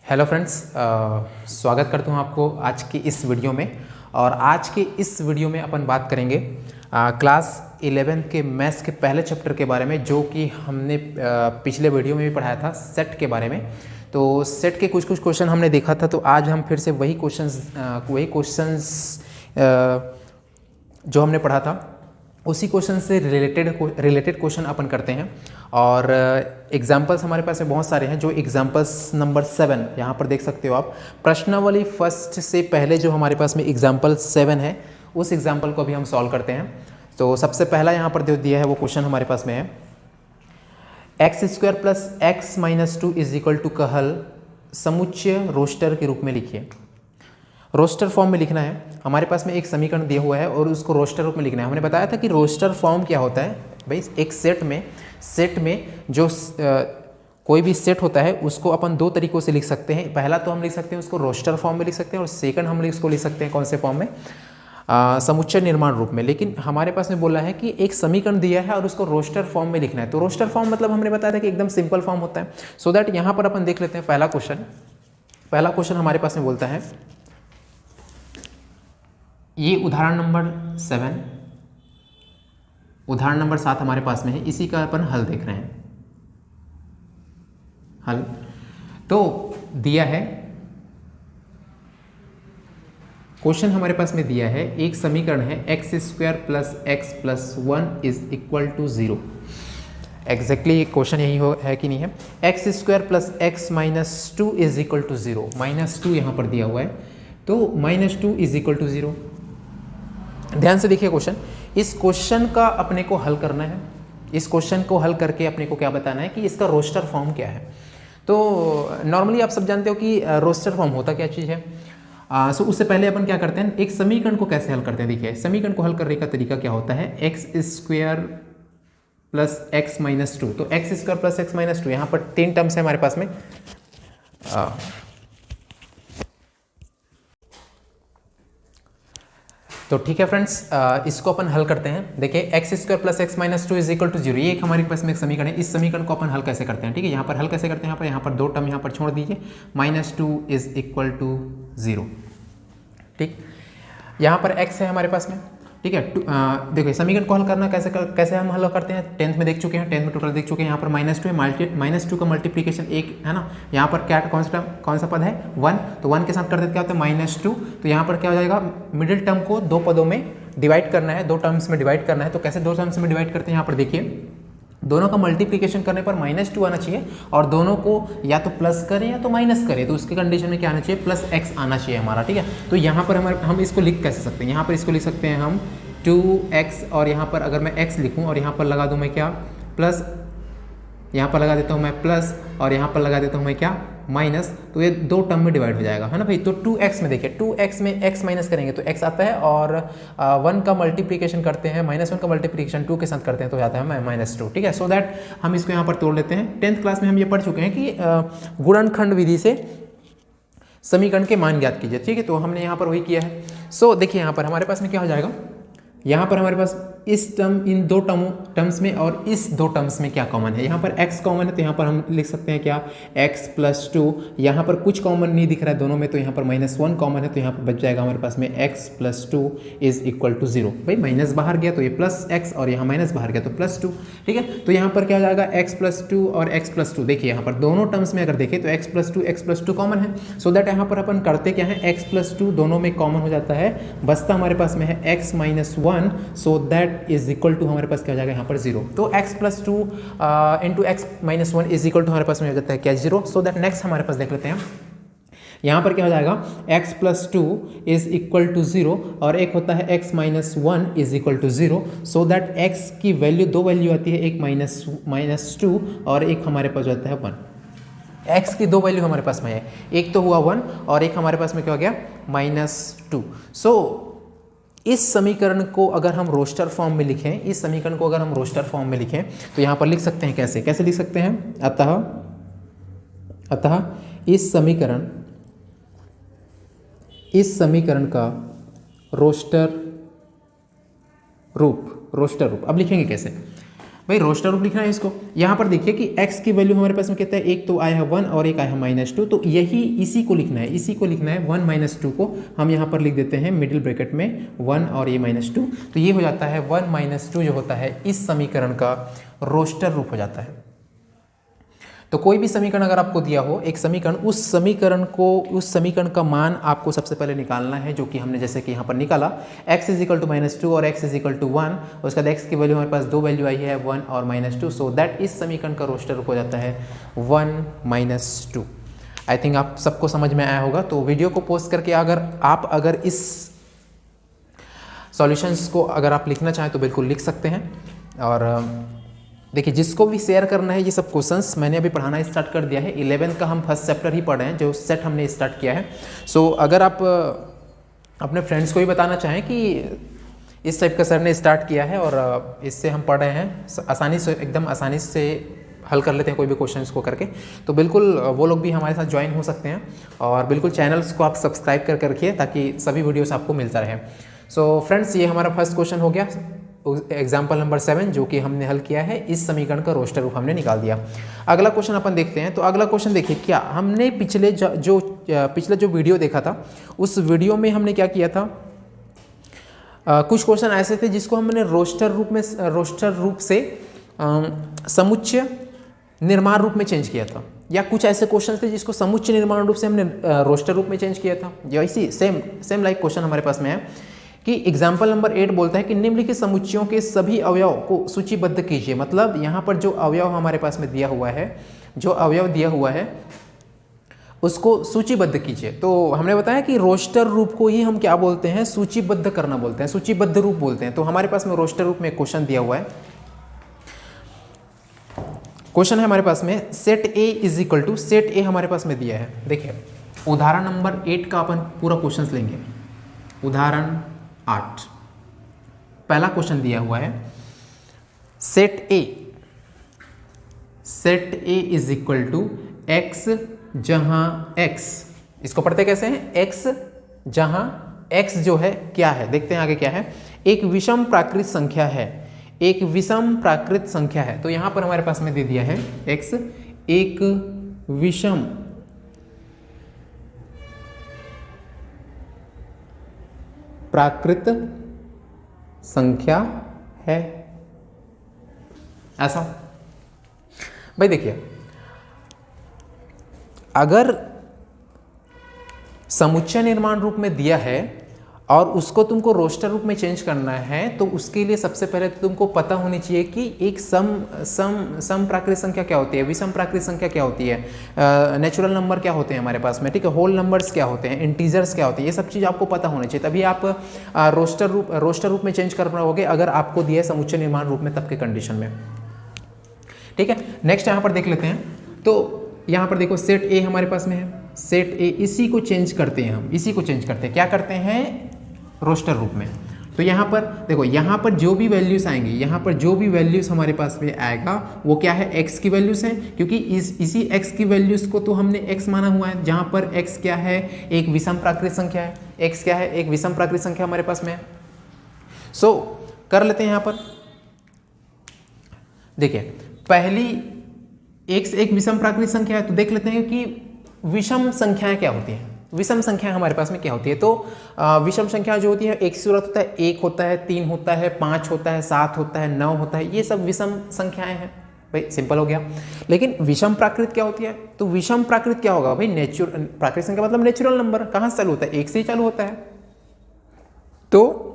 Hello friends, स्वागत करता हूँ आपको आज की इस वीडियो में। और आज के इस वीडियो में अपन बात करेंगे क्लास 11 के मैथ्स के पहले चैप्टर के बारे में, जो कि हमने पिछले वीडियो में भी पढ़ाया था सेट के बारे में। तो सेट के कुछ कुछ क्वेश्चन हमने देखा था, तो आज हम फिर से वही क्वेश्चंस जो हमने पढ़ा था उसी क्वेश्चन से रिलेटेड क्वेश्चन अपन करते हैं। और एग्जाम्पल्स हमारे पास में बहुत सारे हैं। जो एग्जाम्पल्स नंबर 7 यहाँ पर देख सकते हो आप, प्रश्नावली फर्स्ट से पहले जो हमारे पास में एग्जाम्पल 7 है उस एग्जाम्पल को अभी हम सॉल्व करते हैं। तो सबसे पहला यहाँ पर जो दिया है वो क्वेश्चन हमारे पास में है, x² plus x minus 2 is equal to का हल समुच्चय रोस्टर के रूप में लिखिए। रोस्टर फॉर्म में लिखना है। हमारे पास में एक समीकरण दिया हुआ है और उसको रोस्टर रूप में लिखना है। हमने बताया था कि रोस्टर फॉर्म क्या होता है भाई। एक सेट में जो कोई भी सेट होता है उसको अपन दो तरीकों से लिख सकते हैं। पहला तो हम लिख सकते हैं उसको रोस्टर फॉर्म में लिख सकते हैं, और सेकंड हम इसको लिख सकते हैं कौन से फॉर्म में, समुच्चय निर्माण रूप में। लेकिन हमारे पास में बोला है कि एक समीकरण दिया है और उसको रोस्टर फॉर्म में लिखना है। तो रोस्टर फॉर्म मतलब हमने बताया था कि एकदम सिंपल फॉर्म होता है। सो दैट यहाँ पर अपन देख लेते हैं पहला क्वेश्चन हमारे पास में बोलता है, ये उदाहरण नंबर 7, उदाहरण नंबर 7 हमारे पास में है। इसी का अपन हल देख रहे हैं। हल तो दिया है, क्वेश्चन हमारे पास में दिया है, एक समीकरण है x² plus x plus 1 is equal to 0। Exactly question यही है कि नहीं है। x² plus x minus 2 is equal to 0। -2 यहाँ पर दिया हुआ है, तो -2 इज इक्वल टू 0। ध्यान से देखिए क्वेश्चन। इस क्वेश्चन का अपने को हल करना है। इस क्वेश्चन को हल करके अपने को क्या बताना है कि इसका रोस्टर फॉर्म क्या है। तो नॉर्मली आप सब जानते हो कि रोस्टर फॉर्म होता क्या चीज़ है। सो उससे पहले अपन क्या करते हैं, एक समीकरण को कैसे हल करते हैं। देखिए समीकरण को हल करने का तरीका क्या होता है, x² प्लस x माइनस 2। तो x² प्लस x माइनस 2, यहाँ पर 3 टर्म्स है हमारे पास में। तो ठीक है फ्रेंड्स, इसको अपन हल करते हैं। देखिए x² plus x minus 2 is equal to 0, ये एक हमारे पास में एक समीकरण है। इस समीकरण को अपन हल कैसे करते हैं, ठीक है। यहाँ पर हल कैसे करते हैं, यहाँ पर 2 टर्म यहाँ पर छोड़ दीजिए, -2 इज इक्वल टू 0। ठीक, यहाँ पर x है हमारे पास में, ठीक है। देखिए समीकरण को हल करना कैसे हम हल करते हैं, 10th में देख चुके हैं, 10th में टोटल देख चुके हैं। यहाँ पर -2 है, -2 का मल्टीप्लीकेशन 1 है ना। यहाँ पर क्या कौन सा पद है, 1। तो 1 के साथ कर देते क्या होता है, -2। तो यहाँ पर क्या हो जाएगा, मिडिल टर्म को दो पदों में डिवाइड करना है, 2 टर्म्स में डिवाइड करना है। तो कैसे 2 टर्म्स में डिवाइड करते हैं, यहाँ पर देखिए दोनों का मल्टीप्लिकेशन करने पर -2 आना चाहिए, और दोनों को या तो प्लस करें या तो माइनस करें। तो उसके कंडीशन में क्या आना चाहिए, प्लस x आना चाहिए हमारा, ठीक है। तो यहाँ पर हम इसको लिख कैसे सकते हैं, यहाँ पर इसको लिख सकते हैं हम 2x, और यहाँ पर अगर मैं x लिखूँ और यहाँ पर लगा दूँ मैं क्या, प्लस, यहाँ पर लगा देता हूँ मैं प्लस, और यहाँ पर लगा देता हूँ मैं क्या, माइनस। तो ये 2 टर्म में डिवाइड हो जाएगा, है ना भाई। तो 2x में देखिए, 2x में x माइनस करेंगे तो x आता है, और 1 का मल्टीप्लिकेशन करते हैं, -1 का मल्टीप्लिकेशन 2 के साथ करते हैं तो आता है -2, ठीक है। सो दैट हम इसको यहाँ पर तोड़ लेते हैं। 10th क्लास में हम ये पढ़ चुके हैं कि गुणनखंड विधि से समीकरण के मान ज्ञात कीजिए, ठीक है। तो हमने यहाँ पर वही किया है। सो देखिए यहाँ पर हमारे पास में क्या हो जाएगा, यहाँ पर हमारे पास इस टर्म, इन 2 टर्म्स में और इस 2 टर्म्स में क्या कॉमन है, यहाँ पर x कॉमन है, तो यहाँ पर हम लिख सकते हैं क्या, x प्लस 2। यहाँ पर कुछ कॉमन नहीं दिख रहा है दोनों में, तो यहाँ पर -1 कॉमन है, तो यहाँ पर बच जाएगा हमारे पास में x plus 2 is equal to 0। भाई माइनस बाहर गया तो ये प्लस x, और यहाँ माइनस बाहर गया तो प्लस 2, ठीक है। तो यहाँ पर क्या हो जाएगा, x प्लस 2 और x प्लस 2। देखिए यहाँ पर दोनों टर्म्स में अगर देखें तो x प्लस 2 कॉमन है। सो दैट यहाँ पर अपन करते क्या है, x प्लस 2 दोनों में कॉमन हो जाता है, बचता हमारे पास में है x minus 1। So that is equal to हमारे पास क्या हो जाएगा यहाँ पर 0। तो x plus 2 into x minus 1 is equal to हमारे पास में हो जाता है क्या, 0। सो दैट नेक्स्ट हमारे पास देख लेते हैं, यहाँ पर क्या हो जाएगा, x plus 2 is equal to 0, और एक होता है x minus 1 is equal to 0। So that x की वैल्यू, 2 वैल्यू आती है, एक -2 और एक हमारे पास जाता है 1। x की 2 वैल्यू हमारे पास में है, एक तो हुआ 1 और एक हमारे पास में क्या हो गया, -2। सो इस समीकरण को अगर हम रोस्टर फॉर्म में लिखें, इस समीकरण को अगर हम रोस्टर फॉर्म में लिखें तो यहाँ पर लिख सकते हैं कैसे लिख सकते हैं, अतः इस समीकरण का रोस्टर रूप। अब लिखेंगे कैसे, भाई रोस्टर रूप लिखना है इसको। यहाँ पर देखिए कि x की वैल्यू हमारे पास में कितना है, एक तो आया है 1 और एक आया है -2, तो यही इसी को लिखना है, इसी को लिखना है 1 - 2 को हम यहाँ पर लिख देते हैं मिडिल ब्रैकेट में 1 और ये -2, तो ये हो जाता है 1 - 2 जो होता है इस समीकरण का रोस्टर रूप हो जाता है। तो कोई भी समीकरण अगर आपको दिया हो एक समीकरण, उस समीकरण का मान आपको सबसे पहले निकालना है, जो कि हमने जैसे कि यहाँ पर निकाला x = -2 और x = 1, उसके बाद x की वैल्यू हमारे पास दो वैल्यू आई है 1 और -2, सो दैट इस समीकरण का रोस्टर रूप हो जाता है 1 - 2। आई थिंक आप सबको समझ में आया होगा। तो वीडियो को पोस्ट करके अगर इस सॉल्यूशंस को अगर आप लिखना चाहें तो बिल्कुल लिख सकते हैं। और देखिए जिसको भी शेयर करना है ये सब क्वेश्चंस मैंने अभी पढ़ाना स्टार्ट कर दिया है। 11th का हम फर्स्ट चैप्टर ही पढ़ रहे हैं, जो सेट हमने स्टार्ट किया है। सो अगर आप अपने फ्रेंड्स को भी बताना चाहें कि इस टाइप का सर ने स्टार्ट किया है और इससे हम पढ़ रहे हैं, आसानी से एकदम आसानी से हल कर लेते हैं कोई भी क्वेश्चंस को करके, तो बिल्कुल वो लोग भी हमारे साथ ज्वाइन हो सकते हैं। और बिल्कुल चैनल्स को आप सब्सक्राइब करके रखिए ताकि सभी वीडियोस आपको मिलता रहे। सो फ्रेंड्स ये हमारा फर्स्ट क्वेश्चन हो गया, एग्जाम्पल नंबर 7, जो कि हमने हल किया है, इस समीकरण का रोस्टर रूप हमने निकाल दिया। अगला क्वेश्चन अपन देखते हैं। तो अगला क्वेश्चन देखिए, क्या हमने पिछले जो वीडियो देखा था उस वीडियो में हमने क्या किया था, कुछ क्वेश्चन ऐसे थे जिसको हमने रोस्टर रूप से समुच्चय निर्माण रूप में चेंज किया था, या कुछ ऐसे क्वेश्चन थे जिसको समुच्चय निर्माण रूप से हमने रोस्टर रूप में चेंज किया था। या इसी सेम लाइक क्वेश्चन हमारे पास में है कि एग्जाम्पल नंबर 8 बोलता है कि निम्नलिखित समुच्चयों के सभी अवयव को सूचीबद्ध कीजिए। मतलब यहाँ पर जो अवयव हमारे पास में दिया हुआ है, उसको सूचीबद्ध कीजिए। तो हमने बताया कि रोस्टर रूप को ही हम क्या बोलते हैं, सूचीबद्ध करना बोलते हैं, सूचीबद्ध रूप बोलते हैं। तो हमारे पास में रोस्टर रूप में क्वेश्चन दिया हुआ है, क्वेश्चन है हमारे पास में सेट ए हमारे पास में दिया है। देखिए उदाहरण नंबर 8 का अपन पूरा क्वेश्चन लेंगे। उदाहरण 8 पहला क्वेश्चन दिया हुआ है, set A is equal to x जहां x, इसको पढ़ते कैसे हैं, x जहां x जो है क्या है, देखते हैं आगे क्या है, एक विषम प्राकृत संख्या है, एक विषम प्राकृत संख्या है। तो यहां पर हमारे पास में दे दिया है x एक विषम प्राकृत संख्या है, ऐसा। भाई देखिए अगर समुच्चय निर्माण रूप में दिया है और उसको तुमको रोस्टर रूप में चेंज करना है, तो उसके लिए सबसे पहले तो तुमको पता होनी चाहिए कि एक सम प्राकृत संख्या क्या होती है, विषम प्राकृत संख्या क्या होती है, नेचुरल नंबर क्या होते हैं हमारे पास में, ठीक है, होल नंबर्स क्या होते हैं, इंटीजर्स क्या होते हैं, ये सब चीज़ आपको पता होनी चाहिए, तभी आप रोस्टर रूप में चेंज कर पाओगे अगर आपको दिया है समुच्चय निर्माण रूप में, तब के कंडीशन में, ठीक है। नेक्स्ट यहाँ पर देख लेते हैं। तो यहाँ पर देखो सेट ए हमारे पास में है, सेट ए, इसी को चेंज करते हैं हम, इसी को चेंज करते हैं, क्या करते हैं, रोस्टर रूप में। तो यहाँ पर देखो, यहाँ पर जो भी वैल्यूज आएंगी, यहाँ पर जो भी वैल्यूज हमारे पास में आएगा वो क्या है, x की वैल्यूज है, क्योंकि इसी x की वैल्यूज को तो हमने x माना हुआ है, जहाँ पर x क्या है, एक विषम प्राकृत संख्या है, x क्या है, एक विषम प्राकृत संख्या हमारे पास में है। सो कर लेते हैं यहाँ पर, देखिए पहली x एक विषम प्राकृत संख्या है, तो देख लेते हैं कि विषम संख्याएं क्या होती हैं, विषम संख्या हमारे पास में क्या होती है। तो विषम संख्या जो होती है एक सूरत होता है, 1 होता है, 3 होता है, 5 होता है, 7 होता है, 9 होता है, ये सब विषम संख्याएं हैं। भाई सिंपल हो गया। लेकिन विषम प्राकृत क्या होती है, तो विषम प्राकृत क्या होगा भाई, प्राकृत संख्या मतलब नेचुरल नंबर, कहाँ से चालू होता है, 1 से ही चालू होता है। तो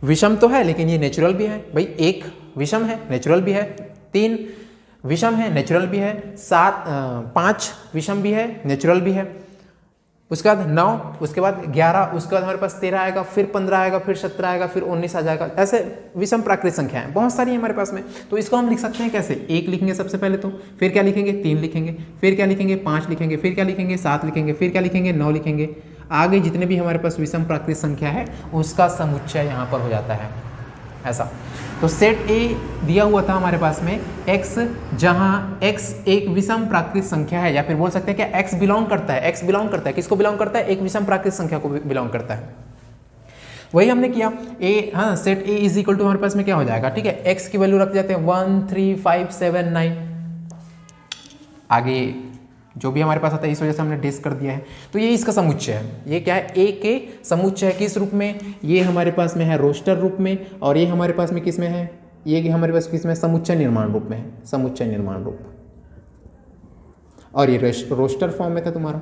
विषम तो है लेकिन ये नेचुरल भी है, भाई 1 विषम है, नेचुरल भी है, 3 विषम है, नेचुरल भी है, 5 विषम भी है, नेचुरल भी है, उसके बाद 9, उसके बाद 11, उसके बाद हमारे पास 13 आएगा, फिर 15 आएगा, फिर 17 आएगा, फिर 19 आ जाएगा। ऐसे विषम प्राकृत संख्याएं बहुत सारी हैं हमारे पास में। तो इसको हम लिख सकते हैं कैसे, 1 लिखेंगे सबसे पहले, तो फिर क्या लिखेंगे, 3 लिखेंगे, फिर क्या लिखेंगे, 5 लिखेंगे, फिर क्या लिखेंगे, 7 लिखेंगे, फिर क्या लिखेंगे, 9 लिखेंगे। आगे जितने भी हमारे पास विषम प्राकृत संख्या है उसका समुच्चय यहाँ पर हो जाता है, ऐसा। तो सेट ए दिया हुआ था हमारे पास में x, जहां x एक विषम प्राकृत संख्या है, या फिर बोल सकते हैं कि x बिलोंग करता है, किसको बिलोंग करता है, एक विषम प्राकृत संख्या को बिलोंग करता है। वही हमने किया ए, हाँ set A is equal to हमारे पास में क्या हो जाएगा, ठीक है, एक्स की वैल्यू रख जाते हैं 1 3 5 7 9, आगे जो भी हमारे पास आता है इस वजह से हमने डिस कर दिया है। तो ये इसका समुच्चय है, ये क्या है, ए के समुच्चय है, किस रूप में, ये हमारे पास में है रोस्टर रूप में, और ये हमारे पास में किस में है, ये हमारे पास किस में, समुच्चय निर्माण रूप में है, समुच्चय निर्माण रूप, और ये रोस्टर फॉर्म में था तुम्हारा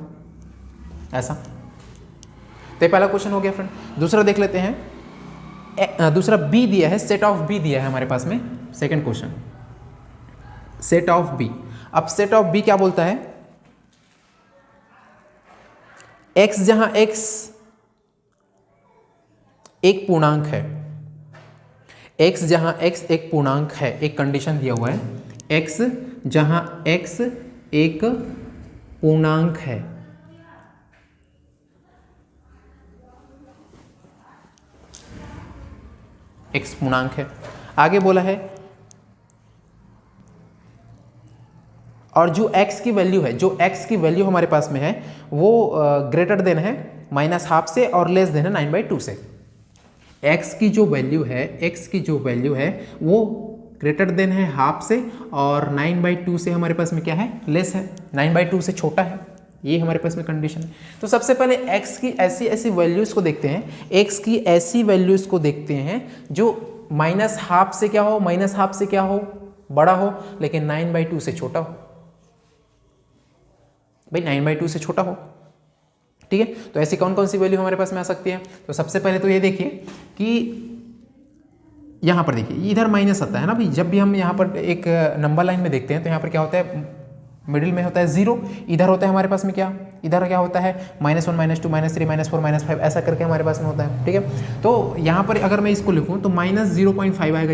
ऐसा। तो ये पहला क्वेश्चन हो गया फ्रेंड। दूसरा देख लेते हैं, दूसरा बी दिया है, सेट ऑफ बी दिया है हमारे पास में, second question set of B. अब सेट ऑफ बी क्या बोलता है, x जहां x एक पूर्णांक है, x जहां x एक पूर्णांक है, एक कंडीशन दिया हुआ है, x जहां x एक पूर्णांक है, x पूर्णांक है, आगे बोला है और जो x की वैल्यू है, जो x की वैल्यू हमारे पास में है वो ग्रेटर देन है -12 से और लेस देन है 9/2 से। x की जो वैल्यू है, x की जो वैल्यू है वो ग्रेटर देन है हाफ से और 9/2 से हमारे पास में क्या है, लेस है, 9/2 से छोटा है, ये हमारे पास में कंडीशन है। तो सबसे पहले x की ऐसी ऐसी वैल्यूज को देखते हैं, x की ऐसी वैल्यूज को देखते हैं जो -12 से क्या हो, -12 से क्या हो, बड़ा हो, लेकिन 9/2 से छोटा हो, भाई 9/2 से छोटा हो, ठीक है। तो ऐसी कौन कौन सी वैल्यू हमारे पास में आ सकती है, तो सबसे पहले तो ये देखिए कि यहाँ पर देखिए इधर माइनस आता है ना भाई, जब भी हम यहाँ पर एक नंबर लाइन में देखते हैं तो यहाँ पर क्या होता है, मिडिल में होता है 0, इधर होता है हमारे पास में क्या, इधर क्या होता है -1 -2 -3 -4 -5 ऐसा करके हमारे पास में होता है, ठीक है। तो यहाँ पर अगर मैं इसको लिखूँ तो -0.5 आएगा,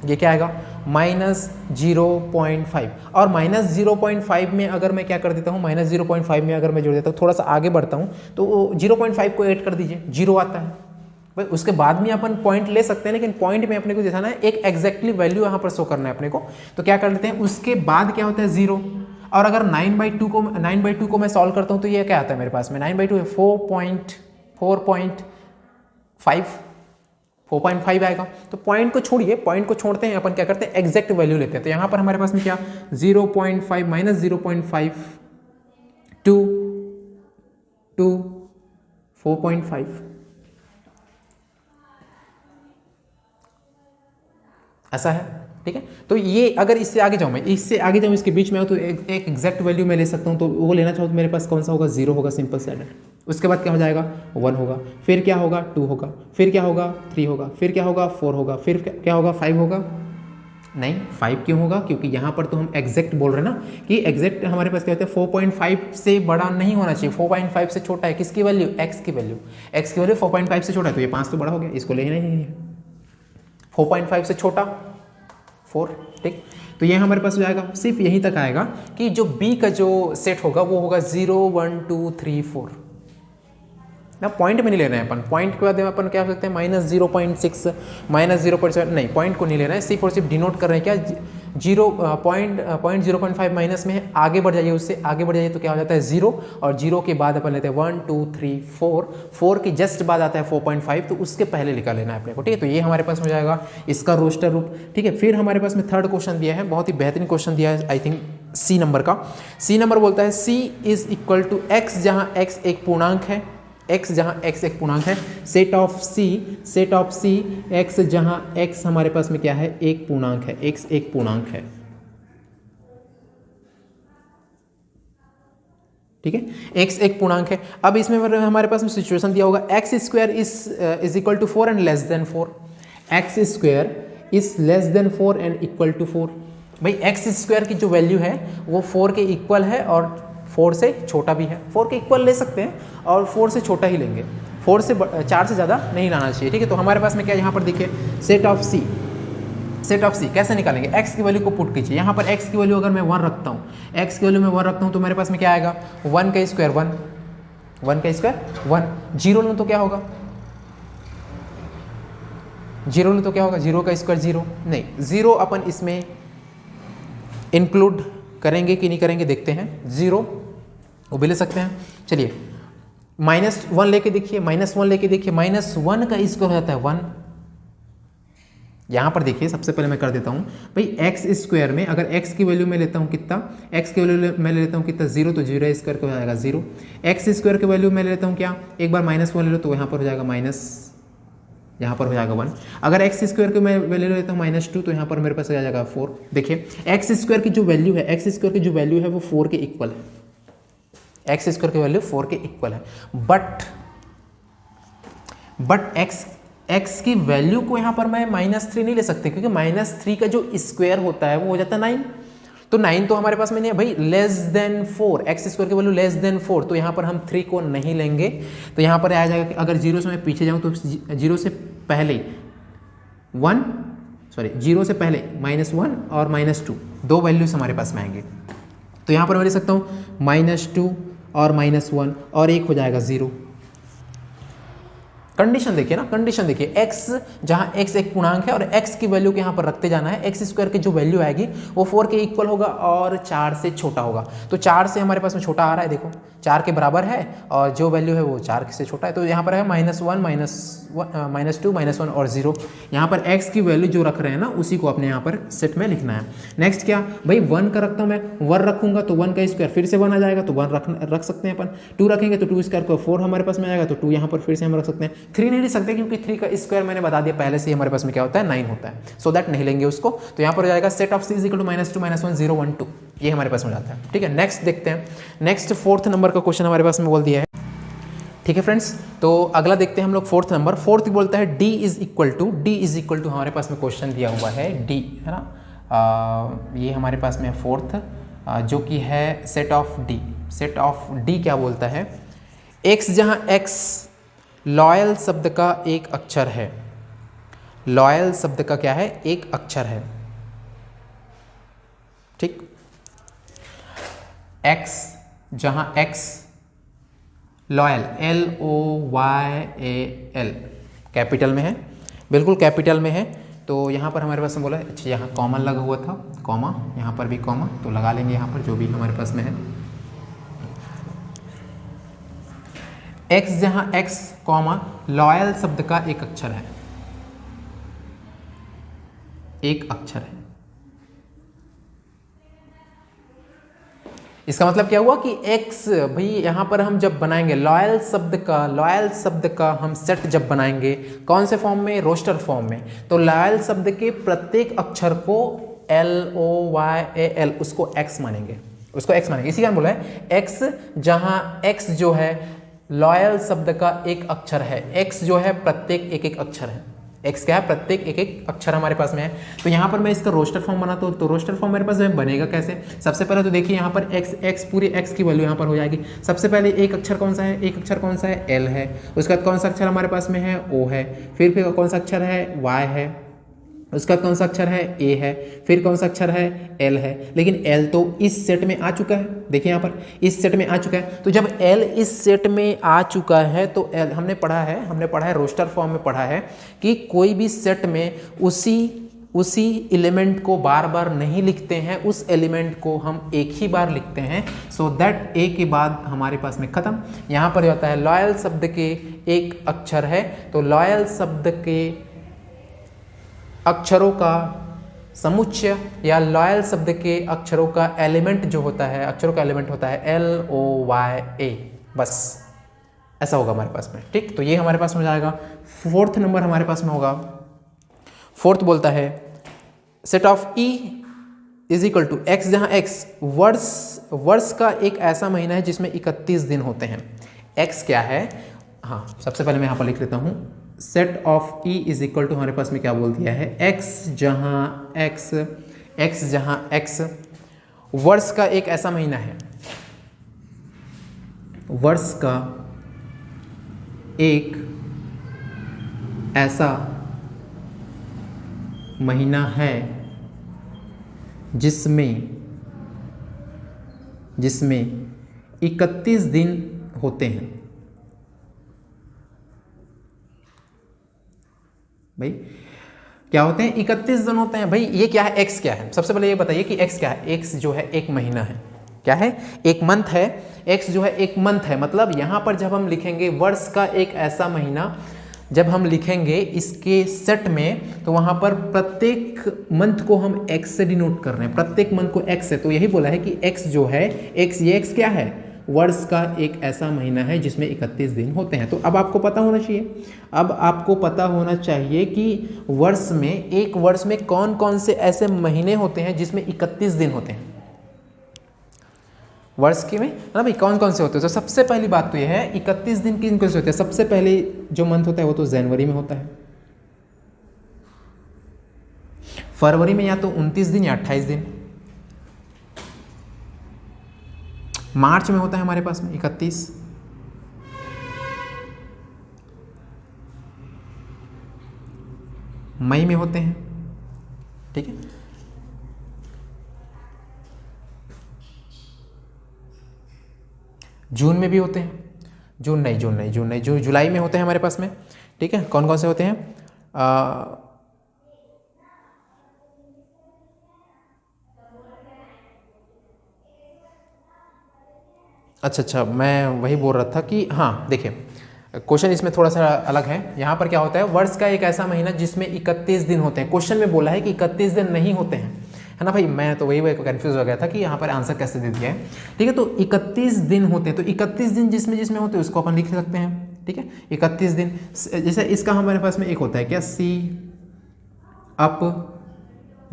ये क्या आएगा, -0.5, और -0.5 में अगर मैं क्या कर देता हूँ, -0.5 में अगर मैं जोड़ देता हूँ, थोड़ा सा आगे बढ़ता हूँ तो 0.5 को ऐड कर दीजिए, 0 आता है भाई। उसके बाद में अपन पॉइंट ले सकते हैं, लेकिन पॉइंट में अपने को दिखाना है, एक एग्जैक्टली वैल्यू यहाँ पर शो करना है अपने को। तो क्या कर लेते हैं, उसके बाद क्या होता है 0, और अगर 9/2 को मैं सॉल्व करता हूँ तो ये क्या आता है मेरे पास में, 9/2 4.5 आएगा। तो पॉइंट को छोड़िए, पॉइंट को छोड़ते हैं, अपन क्या करते हैं, एग्जैक्ट वैल्यू लेते हैं। तो यहाँ पर हमारे पास में क्या 0.5 -0.5 टू 4.5 ऐसा है, ठीक है। तो ये अगर इससे आगे जाऊँ, मैं इससे आगे जाऊँ, इसके बीच में आऊँ तो एक एग्जैक्ट वैल्यू मैं ले सकता हूँ। तो वो लेना चाहूँ तो मेरे पास कौन सा होगा, 0 होगा, सिंपल से एडेड। उसके बाद क्या हो जाएगा, 1 होगा, फिर क्या होगा, 2 होगा, फिर क्या होगा, 3 होगा, फिर क्या होगा, 4 होगा, फिर क्या होगा, 5 होगा। नहीं 5 क्यों होगा, क्योंकि यहाँ पर तो हम एग्जैक्ट बोल रहे हैं ना, कि एग्जैक्ट हमारे पास क्या होता है, 4.5 से बड़ा नहीं होना चाहिए, 4.5 से छोटा है। किसकी वैल्यू, x की वैल्यू, x की वैल्यू 4.5 से छोटा है, तो ये 5 तो बड़ा हो गया, इसको लेना ही नहीं है। 4.5 से छोटा 4, ठीक। तो ये हमारे पास हो जाएगा, सिर्फ यहीं तक आएगा कि जो b का जो सेट होगा वो होगा 0 1 2 3 4 ना, पॉइंट में नहीं ले रहे हैं अपन। पॉइंट के बाद अपन क्या कर सकते हैं, -0.6 -0.7, नहीं पॉइंट को नहीं ले रहे हैं, सिर्फ और सिर्फ डिनोट कर रहे हैं क्या, 0.5 माइनस में है, आगे बढ़ जाइए, उससे आगे बढ़ जाइए तो क्या हो जाता है 0, और 0 के बाद अपन लेते हैं 1 2 3 4 के जस्ट बाद आता है 4.5, तो उसके पहले निकाल लेना है अपने को, ठीक है। तो ये हमारे पास हो जाएगा इसका रोस्टर रूप, ठीक है। फिर हमारे पास में थर्ड क्वेश्चन दिया है, बहुत ही बेहतरीन क्वेश्चन दिया है, आई थिंक सी नंबर का। सी नंबर बोलता है c is equal to x जहाँ x एक पूर्णांक है, x जहाँ x एक पूर्णांक है, सेट ऑफ c x जहाँ x हमारे पास में क्या है, एक पूर्णांक है, x एक पूर्णांक है, ठीक है, x एक पूर्णांक है। अब इसमें हमारे पास में सिचुएशन दिया होगा x² is equal to 4 and less than 4, x² is less than 4 and equal to 4। भाई x² की जो वैल्यू है वो 4 के इक्वल है और 4 से छोटा भी है, 4 के इक्वल ले सकते हैं और 4 से छोटा ही लेंगे, 4 से 4 से ज़्यादा नहीं लाना चाहिए, ठीक है। तो हमारे पास में क्या यहाँ पर देखिए, सेट ऑफ c कैसे निकालेंगे, x की वैल्यू को पुट कीजिए। यहाँ पर x की वैल्यू अगर मैं 1 रखता हूँ, x की वैल्यू मैं 1 रखता हूँ तो मेरे पास में क्या आएगा, 1 का स्क्वायर 1 का स्क्वायर 1, 0 लूँ तो क्या होगा, 0 लूँ तो क्या होगा, 0 का स्क्वायर 0, नहीं 0 अपन इसमें इंक्लूड करेंगे कि नहीं करेंगे देखते हैं, 0 वो भी ले सकते हैं। चलिए -1 लेके देखिए, -1 लेके देखिए, -1 का स्क्वायर हो जाता है 1। यहाँ पर देखिए सबसे पहले मैं कर देता हूँ भाई, एक्स स्क्वायर में अगर एक्स की वैल्यू मैं लेता हूँ कितना, एक्स की वैल्यू मैं ले लेता हूँ कितना 0, तो 0 स्क्वायर का हो जाएगा 0। एक्स स्क्वायर की वैल्यू मैं ले लेता हूँ क्या, एक बार -1 ले लो तो यहाँ पर हो जाएगा माइनस, यहाँ पर हो जाएगा 1। अगर एक्स स्क्वायर की मैं वैल्यू लेता हूँ -2 तो यहाँ पर मेरे पास आ जाएगा 4। देखिए एक्स स्क्वायर की जो वैल्यू है, एक्स स्क्वायर की जो वैल्यू है वो 4 के इक्वल है। एक्स स्क्वायर की वैल्यू 4 के इक्वल है, बट एक्स की वैल्यू को यहाँ पर मैं -3 नहीं ले सकते, क्योंकि -3 का जो स्क्वायर होता है वो हो जाता है 9। तो 9 तो हमारे पास में नहीं है भाई, लेस देन 4, एक्स स्क्वायर की वैल्यू लेस देन 4, तो यहाँ पर हम 3 को नहीं लेंगे। तो यहाँ पर आ जाएगा कि अगर 0 से मैं पीछे जाऊँ तो 0 से पहले 1, सॉरी 0 से पहले -1 और -2 दो वैल्यूज हमारे पास में आएंगे। तो यहाँ पर मैं ले सकता हूँ -2 और -1 और एक हो जाएगा 0। कंडीशन देखिए ना, कंडीशन देखिए, x जहाँ x एक पूर्णांक है और x की वैल्यू को यहाँ पर रखते जाना है। एक्स स्क्वायर की जो वैल्यू आएगी वो 4 के इक्वल होगा और 4 से छोटा होगा। तो 4 से हमारे पास में छोटा आ रहा है, देखो 4 के बराबर है और जो वैल्यू है वो 4 से छोटा है। तो यहाँ पर है -1 -2 -1 और 0। यहाँ पर x की वैल्यू जो रख रहे हैं ना उसी को अपने यहाँ पर सेट में लिखना है। नेक्स्ट क्या भाई, 1 का रखता हूँ मैं, 1 रखूंगा तो 1 का स्क्वायर फिर से 1 आ जाएगा, तो 1 रख सकते हैं अपन। 2 रखेंगे तो 2 स्क्वायर को 4 हमारे पास में आएगा, तो 2 यहाँ पर फिर से हम रख सकते हैं। 3 नहीं ले सकते क्योंकि 3 का स्क्वायर मैंने बता दिया पहले से ही हमारे पास में क्या होता है 9 होता है, सो दैट नहीं लेंगे उसको। तो यहाँ पर हो जाएगा set of c equal to -2 -1 0 1 2, ये हमारे पास में जाता है। ठीक है, नेक्स्ट देखते हैं। नेक्स्ट 4th नंबर का क्वेश्चन हमारे पास में बोल दिया है। ठीक है फ्रेंड्स, तो अगला देखते हैं हम लोग 4th नंबर। 4th बोलता है d इज इक्वल टू हमारे पास में क्वेश्चन दिया हुआ है d, है ना। ये हमारे पास में 4th जो कि है set of d। Set of d क्या बोलता है, x जहाँ x लॉयल शब्द का एक अक्षर है, लॉयल शब्द का क्या है, एक अक्षर है। ठीक, x जहां x लॉयल LOYAL कैपिटल में है, बिल्कुल कैपिटल में है। तो यहाँ पर हमारे पास में बोला, अच्छा यहाँ कॉमन लगा हुआ था, कॉमा, यहाँ पर भी कॉमा, तो लगा लेंगे यहाँ पर जो भी हमारे पास में है। x जहां x कॉमा लॉयल शब्द का एक अक्षर है, एक अक्षर है। इसका मतलब क्या हुआ कि x भाई यहाँ पर हम जब बनाएंगे लॉयल शब्द का हम सेट जब बनाएंगे कौन से फॉर्म में, रोस्टर फॉर्म में, तो लॉयल शब्द के प्रत्येक अक्षर को LOYAL उसको x मानेंगे, उसको x मानेंगे। इसी कारण बोला है x जहाँ x जो है लॉयल शब्द का एक अक्षर है, x जो है प्रत्येक एक एक अक्षर है, x क्या है प्रत्येक एक एक अक्षर हमारे पास में है। तो यहाँ पर मैं इसका रोस्टर फॉर्म बनाता हूँ, तो रोस्टर फॉर्म मेरे पास बनेगा कैसे, सबसे पहले तो देखिए यहाँ पर x पूरी x की वैल्यू यहाँ पर हो जाएगी। सबसे पहले एक अक्षर कौन सा है, एक अक्षर कौन सा है, L है। उसके बाद कौन सा अक्षर हमारे पास में है, O है। फिर कौन सा अक्षर है, Y है। उसके बाद कौन सा अक्षर है, A है। फिर कौन सा अक्षर है, L है। लेकिन L तो इस सेट में आ चुका है, देखिए यहाँ पर इस सेट में आ चुका है। तो जब L इस सेट में आ चुका है तो L हमने पढ़ा है रोस्टर फॉर्म में पढ़ा है कि कोई भी सेट में उसी एलिमेंट को बार बार नहीं लिखते हैं, उस एलिमेंट को हम एक ही बार लिखते हैं, सो दैट A के बाद हमारे पास में खत्म। यहाँ पर होता है लॉयल शब्द के एक अक्षर है, तो लॉयल शब्द के अक्षरों का समुच्चय या लॉयल शब्द के अक्षरों का एलिमेंट जो होता है, अक्षरों का एलिमेंट होता है LOYA, बस ऐसा होगा हमारे पास में। ठीक, तो ये हमारे पास में हो जाएगा। 4th नंबर हमारे पास में होगा। 4th बोलता है set of E is equal to x जहाँ x वर्ष का एक ऐसा महीना है जिसमें 31 दिन होते हैं। x क्या है, हाँ सबसे पहले मैं यहाँ पर लिख लेता हूँ। Set of E is equal to हमारे पास में क्या बोल दिया है, x जहाँ x वर्ष का एक ऐसा महीना है, वर्ष का एक ऐसा महीना है जिसमें 31 दिन होते हैं। भाई क्या होते हैं, 31 दिन होते हैं। भाई ये क्या है, x क्या है, सबसे पहले ये बताइए कि x क्या है। x जो है एक महीना है, क्या है, एक मंथ है, x जो है एक मंथ है, मतलब यहाँ पर जब हम लिखेंगे वर्ष का एक ऐसा महीना, जब हम लिखेंगे इसके सेट में, तो वहाँ पर प्रत्येक मंथ को हम x से डिनोट कर रहे हैं, प्रत्येक मंथ को x से, तो यही बोला है कि x जो है x, ये x क्या है, वर्ष का एक ऐसा महीना है जिसमें 31 दिन होते हैं। तो अब आपको पता होना चाहिए, अब आपको पता होना चाहिए कि वर्ष में, एक वर्ष में कौन कौन से ऐसे महीने होते हैं जिसमें 31 दिन होते हैं, वर्ष के में ना भाई कौन कौन से होते हैं। तो सबसे पहली बात तो यह है 31 दिन किन कौन से होते हैं। सबसे पहले जो मंथ होता है वो तो जनवरी में होता है, फरवरी में या तो 29 दिन या 28 दिन, मार्च में होता है हमारे पास में 31, मई में होते हैं, ठीक है, जून में भी होते हैं, जून नहीं, जो जुलाई में होते हैं हमारे पास में, ठीक है। कौन कौन से होते हैं, अच्छा, मैं वही बोल रहा था कि हाँ देखिए, क्वेश्चन इसमें थोड़ा सा अलग है। यहाँ पर क्या होता है, वर्ष का एक ऐसा महीना जिसमें 31 दिन होते हैं। क्वेश्चन में बोला है कि 31 दिन नहीं होते हैं, है ना भाई। मैं तो वही कंफ्यूज हो गया था कि यहाँ पर आंसर कैसे दे दिया है, ठीक है। तो 31 दिन होते हैं, तो 31 दिन जिसमें होते हैं उसको अपन लिख सकते हैं, ठीक है। 31 दिन, जैसे इसका हमारे पास में एक होता है क्या, सी अप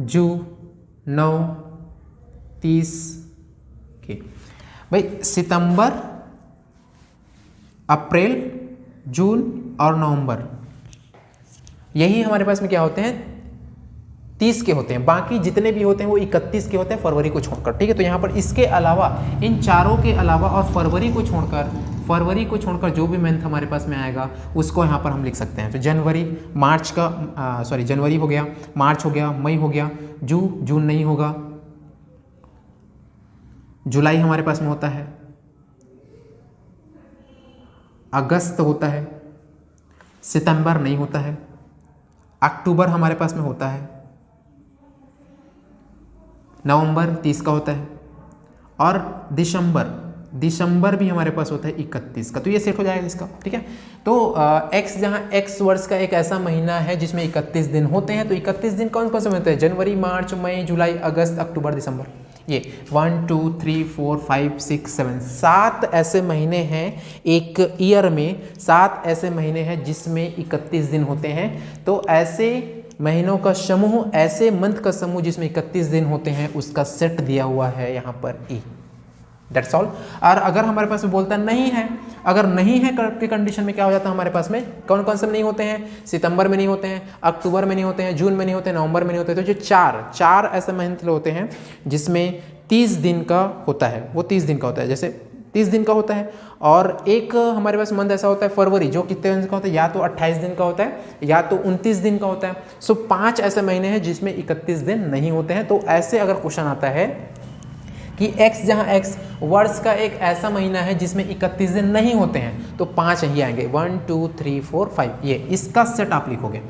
जू 9 30 के भाई, सितंबर, अप्रैल, जून और नवंबर, यही हमारे पास में क्या होते हैं, 30 के होते हैं। बाकी जितने भी होते हैं वो 31 के होते हैं, फरवरी को छोड़कर, ठीक है। तो यहाँ पर इसके अलावा, इन चारों के अलावा और फरवरी को छोड़कर जो भी मंथ हमारे पास में आएगा उसको यहाँ पर हम लिख सकते हैं। तो जनवरी, मार्च का जनवरी हो गया, मार्च हो गया, मई हो गया, जून नहीं होगा, जुलाई हमारे पास में होता है, अगस्त होता है, सितंबर नहीं होता है, अक्टूबर हमारे पास में होता है, नवंबर 30 का होता है, और दिसंबर भी हमारे पास होता है 31 का। तो ये सेट हो जाएगा इसका, ठीक है। तो x, जहाँ x वर्ष का एक ऐसा महीना है जिसमें 31 दिन होते हैं, तो 31 दिन कौन कौन से होते हैं, जनवरी, मार्च, मई, जुलाई, अगस्त, अक्टूबर, दिसंबर, ये 1 2 3 4 5 6 7 7 ऐसे महीने हैं एक ईयर में, 7 ऐसे महीने हैं जिसमें 31 दिन होते हैं। तो ऐसे महीनों का समूह, ऐसे मंथ का समूह जिसमें 31 दिन होते हैं, उसका सेट दिया हुआ है यहाँ पर ई, दैट्स ऑल। और अगर हमारे पास में बोलता नहीं है, अगर नहीं है की कंडीशन में क्या हो जाता है, हमारे पास में कौन कौन से नहीं होते हैं, सितंबर में नहीं होते हैं, अक्टूबर में नहीं होते हैं, जून में नहीं होते हैं, नवंबर में नहीं होते हैं। तो जो चार ऐसे महीने होते हैं जिसमें 30 दिन का होता है, वो 30 दिन का होता है, जैसे 30 दिन का होता है। और एक हमारे पास मंथ ऐसा होता है फरवरी, जो कितने दिन का होता है, या तो 28 दिन का होता है या तो 29 दिन का होता है। सो 5 ऐसे महीने हैं जिसमें 31 दिन नहीं होते हैं। तो ऐसे अगर क्वेश्चन आता है कि x, जहाँ x वर्ष का एक ऐसा महीना है जिसमें 31 दिन नहीं होते हैं, तो 5 ही आएंगे, 1 2 3 4 5, ये इसका सेट आप लिखोगे।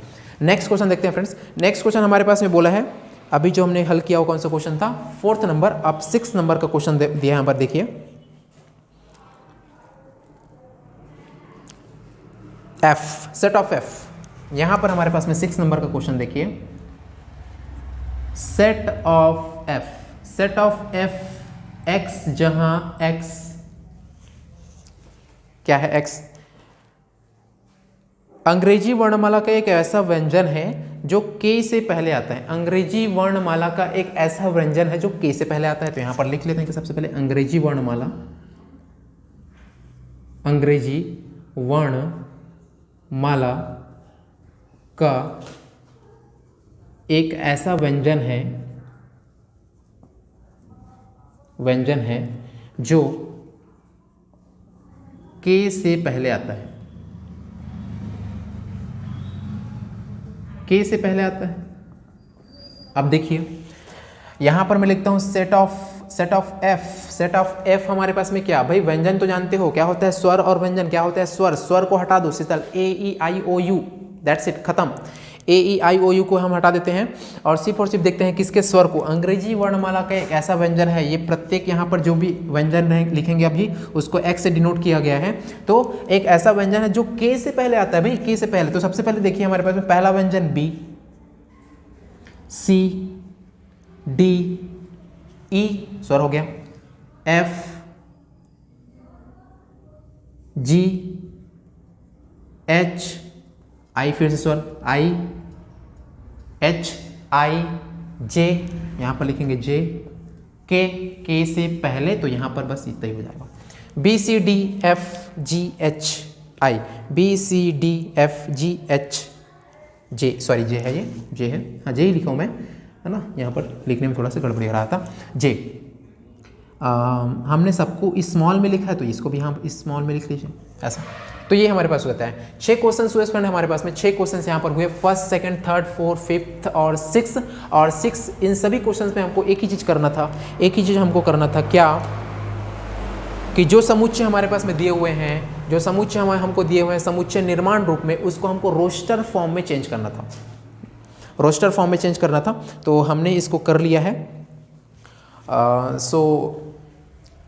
नेक्स्ट क्वेश्चन देखते हैं फ्रेंड्स। नेक्स्ट क्वेश्चन हमारे पास में बोला है, अभी जो हमने हल किया वो कौन सा क्वेश्चन था, 4th नंबर। अब 6th नंबर का क्वेश्चन दिया है यहाँ पर, देखिए f, सेट ऑफ f। यहाँ पर हमारे पास में 6 नंबर का क्वेश्चन देखिए, सेट ऑफ f x, जहां x क्या है, x अंग्रेजी वर्णमाला का एक ऐसा व्यंजन है जो k से पहले आता है। अंग्रेजी वर्णमाला का एक ऐसा व्यंजन है जो k से पहले आता है। तो यहां पर लिख लेते हैं कि सबसे पहले अंग्रेजी वर्णमाला का एक ऐसा व्यंजन है जो k से पहले आता है, k से पहले आता है। अब देखिए यहां पर मैं लिखता हूं सेट ऑफ f हमारे पास में क्या भाई, व्यंजन तो जानते हो क्या होता है, स्वर और व्यंजन। क्या होता है, स्वर को हटा दो, शीतल, a e i o u, that's it, खत्म। ए ई आई ओ यू को हम हटा देते हैं और सिर्फ और सिर्फ देखते हैं किसके स्वर को। अंग्रेजी वर्णमाला का एक ऐसा व्यंजन है, ये प्रत्येक यहाँ पर जो भी व्यंजन लिखेंगे अभी उसको एक्स से डिनोट किया गया है। तो एक ऐसा व्यंजन है जो के से पहले आता है भाई, के से पहले। तो सबसे पहले देखिए हमारे पास में पहला व्यंजन बी, सी, डी, ई स्वर हो गया, एफ, जी, एच, आई फिर से स्वर, आई, एच, आई, जे, यहां पर लिखेंगे जे, के से पहले तो यहां पर बस इतना ही हो जाएगा। B C D F G H I, B C D F G H J, sorry J है, ये जे है, हाँ जे ही लिखा हूं मैं, है ना, यहाँ पर लिखने में थोड़ा सा गड़बड़ी आ रहा था। जे हमने सबको स्मॉल में लिखा है तो इसको भी हम स्मॉल में लिख लीजिए ऐसा। तो ये हमारे पास होता है 6 क्वेश्चन हुए फ्रेंड हमारे पास में। 6 क्वेश्चन यहाँ पर हुए, first, second, third, fourth, fifth और सिक्स। और 6 इन सभी क्वेश्चन में हमको एक ही चीज़ करना था, एक ही चीज़ हमको करना था, क्या कि जो समुच्चय हमारे पास में दिए हुए हैं, जो समुच्चय हमको दिए हुए हैं समुच्चय निर्माण रूप में, उसको हमको रोस्टर फॉर्म में चेंज करना था, रोस्टर फॉर्म में चेंज करना था। तो हमने इसको कर लिया है। सो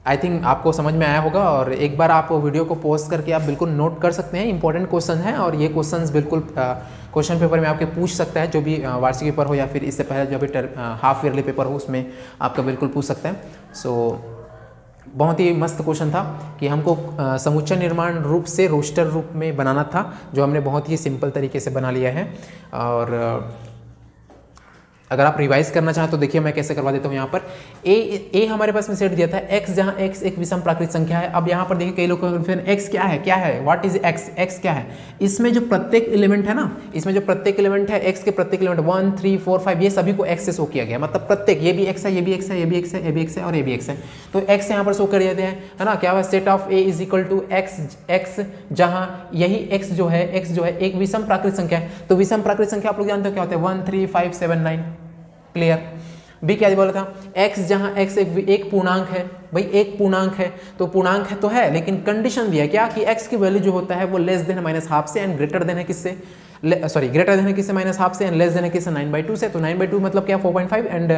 आई थिंक आपको समझ में आया होगा। और एक बार आप वीडियो को पॉज करके आप बिल्कुल नोट कर सकते हैं, इंपॉर्टेंट क्वेश्चन है और ये क्वेश्चंस बिल्कुल क्वेश्चन पेपर में आपके पूछ सकता है, जो भी वार्षिक पेपर हो या फिर इससे पहले जो भी हाफ ईयरली पेपर हो उसमें आपका बिल्कुल पूछ सकते हैं। सो बहुत ही मस्त क्वेश्चन था कि हमको समुच्चय निर्माण रूप से रोस्टर रूप में बनाना था, जो हमने बहुत ही सिंपल तरीके से बना लिया है। और अगर आप रिवाइज करना चाहें तो देखिए मैं कैसे करवा देता हूँ। यहाँ पर ए हमारे पास में सेट दिया था x, जहाँ x एक विषम प्राकृत संख्या है। अब यहाँ पर देखिए कई लोग x क्या है, व्हाट इज x क्या है। इसमें जो प्रत्येक एलिमेंट है ना, इसमें जो प्रत्येक एलिमेंट है x के प्रत्येक एलिमेंट 1 3 4 5 ये सभी को x से शो किया गया, मतलब प्रत्येक, ये भी x है, ये भी x है, ये भी x है, ये भी x है और ये भी x है। तो x यहाँ पर शो कर दिए हैं, है ना। क्या हुआ, set of a is equal to x, जहाँ यही x जो है एक विषम प्राकृत संख्या है। तो विषम प्राकृत संख्या आप लोग जानते हो क्या होता है, 1 3 5 7 9। क्लियर। बी क्या बोला था, x जहां x एक पूर्णांक है, भाई एक पूर्णांक है तो पूर्णांक है तो है, लेकिन कंडीशन दिया क्या कि x की वैल्यू जो होता है वो लेस देन माइनस हाफ से एंड ग्रेटर देन है किससे, सॉरी ग्रेटर देन है किससे, माइनस हाफ से, एंड लेस देन है किससे 9/2 से। तो 9/2 मतलब क्या 4.5 and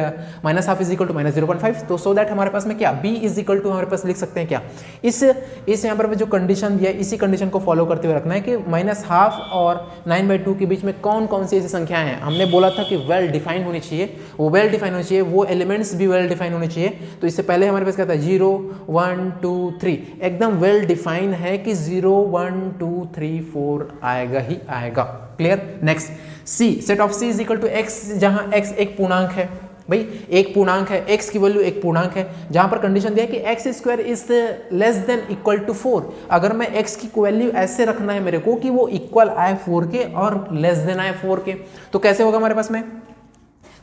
minus half is equal to minus 0.5। तो सो दैट हमारे पास में क्या b इज इक्वल टू हमारे पास लिख सकते हैं क्या, इस यहाँ पर जो कंडीशन दिया है इसी कंडीशन को फॉलो करते हुए रखना है कि माइनस हाफ और 9/2 के बीच में कौन कौन सी ऐसी संख्याएं हैं। हमने बोला था कि वेल डिफाइंड होनी चाहिए, वो वेल डिफाइंड होनी चाहिए, वो एलिमेंट्स भी वेल डिफाइंड होने चाहिए। तो इससे पहले हमारे पास क्या था 0 1 2 3 एकदम वेल डिफाइंड है कि 0 1 2 3 4 आएगा ही आएगा। Clear. Next C, set of C is equal to x, जहां x एक पूर्णांक है, भाई एक पूर्णांक है, x की वैल्यू एक पूर्णांक है, जहां पर कंडीशन दिया है कि x square is less than equal to 4। अगर मैं x की वैल्यू ऐसे रखना है मेरे को कि वो इक्वल आए 4 के और लेस देन आए 4 के, तो कैसे होगा हमारे पास में।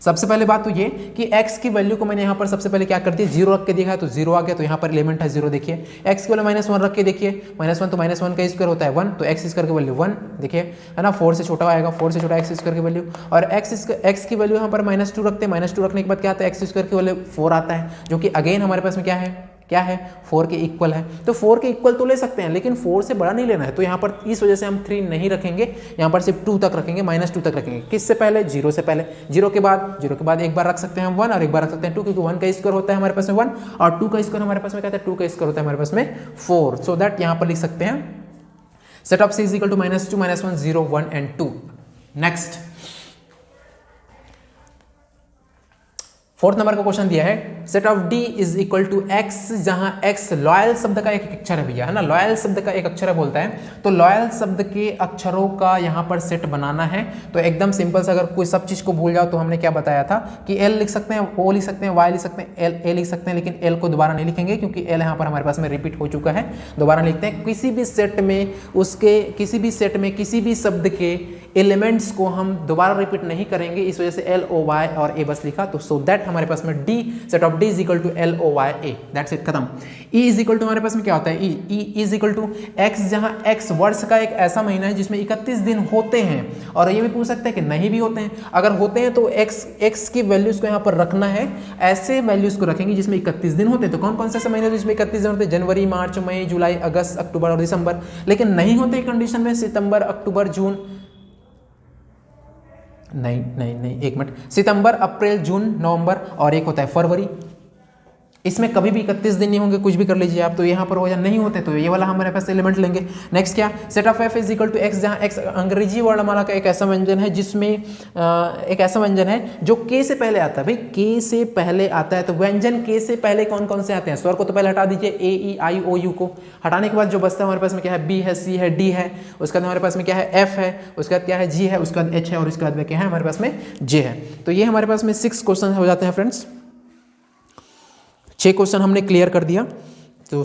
सबसे पहले बात तो ये कि x की वैल्यू को मैंने यहाँ पर सबसे पहले क्या कर दिया, 0 रख के देखा है तो 0 आ गया, तो यहाँ पर एलिमेंट है 0। देखिए x की वैल्यू -1 रख के देखिए, -1 तो -1 का स्क्वायर होता है 1, तो x स्क्वायर की वैल्यू 1, देखिए है ना, 4 से छोटा आएगा, 4 से छोटा x स्क्वायर की वैल्यू। और x की वैल्यू यहाँ पर -2 रखते हैं, -2 रखने के बाद क्या आता है, x स्क्वायर की वैल्यू 4 आता है, जो कि अगेन हमारे पास में क्या है 4 के इक्वल है। तो 4 के इक्वल तो ले सकते हैं लेकिन 4 से बड़ा नहीं लेना है, तो यहाँ पर इस वजह से हम 3 नहीं रखेंगे, यहाँ पर सिर्फ 2 तक रखेंगे, -2 तक रखेंगे। किससे पहले, 0 से पहले। 0 के बाद एक बार रख सकते हैं हम 1 और एक बार रख सकते हैं 2, क्योंकि 1 का स्क्वायर होता है हमारे पास में 1 और 2 का स्क्वायर हमारे पास में क्या होता है, 2 का स्क्वायर होता है हमारे पास में 4। सो दैट यहाँ पर लिख सकते हैं set of C is equal to -2 -1 0 1 and 2। Next 4th number का क्वेश्चन दिया है, set of D is equal to x, जहां एक्स लॉयल शब्द का एक अक्षर है भैया, है ना, लॉयल शब्द का एक अक्षर है बोलता है। तो लॉयल शब्द के अक्षरों का यहां पर सेट बनाना है। तो एकदम सिंपल से, अगर कोई सब चीज को भूल जाओ तो हमने क्या बताया था कि एल लिख सकते हैं, ओ लिख सकते हैं, वाई लिख सकते हैं, एल ए लिख सकते हैं, लेकिन एल को दोबारा नहीं लिखेंगे क्योंकि एल यहाँ पर हमारे पास में रिपीट हो चुका है, दोबारा लिखते हैं। किसी भी सेट में किसी भी शब्द के एलिमेंट्स को हम दोबारा रिपीट नहीं करेंगे, इस वजह से एल ओ वाई और ए बस लिखा। तो सो दैट हमारे पास में D, set of D is equal to L O Y A, that's it, खत्म। ई इज इक्वल टू हमारे पास में क्या होता है, E is equal to x, जहां एक्स वर्ष का एक ऐसा महीना है जिसमें 31 दिन होते हैं। और ये भी पूछ सकते हैं कि नहीं भी होते हैं, अगर होते हैं तो एक्स की वैल्यूज को यहाँ पर रखना है, ऐसे वैल्यूज को रखेंगे जिसमें 31 दिन होते हैं। तो कौन कौन से ऐसे महीने जिसमें 31 दिन होते हैं, जनवरी मार्च मई जुलाई अगस्त अक्टूबर और दिसंबर। लेकिन नहीं होते कंडीशन में सितंबर अक्टूबर जून नहीं नहीं नहीं, एक मिनट, सितंबर, अप्रैल, जून, नवंबर और एक होता है फरवरी। इसमें कभी भी 31 दिन नहीं होंगे, कुछ भी कर लीजिए आप, तो यहाँ पर हो या नहीं होते तो ये वाला हमारे पास एलिमेंट लेंगे। नेक्स्ट क्या, set of F is equal to x, जहाँ एक्स अंग्रेजी वर्णमाला का एक ऐसा व्यंजन है जिसमें एक ऐसा व्यंजन है जो के से पहले आता है। भाई के से पहले आता है, तो व्यंजन के से पहले कौन कौन से आते हैं? स्वर को तो पहले हटा दीजिए, ए ई आई ओ यू को हटाने के बाद जो बचता है हमारे पास में क्या है, बी है, सी है, डी है, उसके बाद हमारे पास में क्या है, एफ है, उसके बाद क्या है, जी है, उसके बाद एच है, और उसके बाद में क्या है हमारे पास में, जे है। तो ये हमारे पास में 6 क्वेश्चन हो जाते हैं फ्रेंड्स। 6 क्वेश्चन हमने क्लियर कर दिया। तो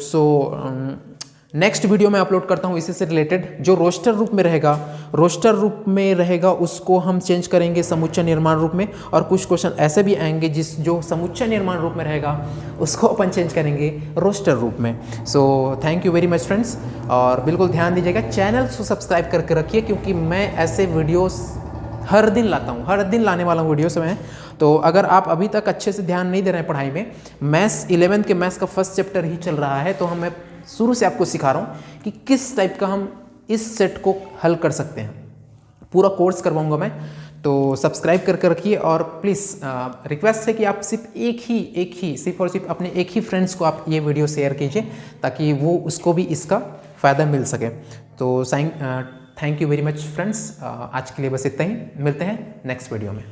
नेक्स्ट वीडियो में अपलोड करता हूँ इसी से रिलेटेड। जो रोस्टर रूप में रहेगा, रोस्टर रूप में रहेगा उसको हम चेंज करेंगे समुच्चय निर्माण रूप में, और कुछ क्वेश्चन ऐसे भी आएंगे जो समुच्चय निर्माण रूप में रहेगा उसको अपन चेंज करेंगे रोस्टर रूप में। So thank you very much friends, और बिल्कुल ध्यान दीजिएगा, चैनल को सब्सक्राइब करके रखिए, क्योंकि मैं ऐसे वीडियोस हर दिन लाता हूँ, हर दिन लाने वाला हूँ वीडियोस में। तो अगर आप अभी तक अच्छे से ध्यान नहीं दे रहे हैं पढ़ाई में, मैथ्स 11th के मैथ्स का फर्स्ट चैप्टर ही चल रहा है, तो मैं शुरू से आपको सिखा रहा हूँ कि किस टाइप का हम इस सेट को हल कर सकते हैं। पूरा कोर्स करवाऊंगा मैं, तो सब्सक्राइब करके रखिए। और प्लीज़ रिक्वेस्ट है कि आप सिर्फ सिर्फ और सिर्फ अपने एक ही फ्रेंड्स को आप ये वीडियो शेयर कीजिए, ताकि वो उसको भी इसका फ़ायदा मिल सके। तो thank you very much friends, आज के लिए बस इतना ही, मिलते हैं नेक्स्ट वीडियो में।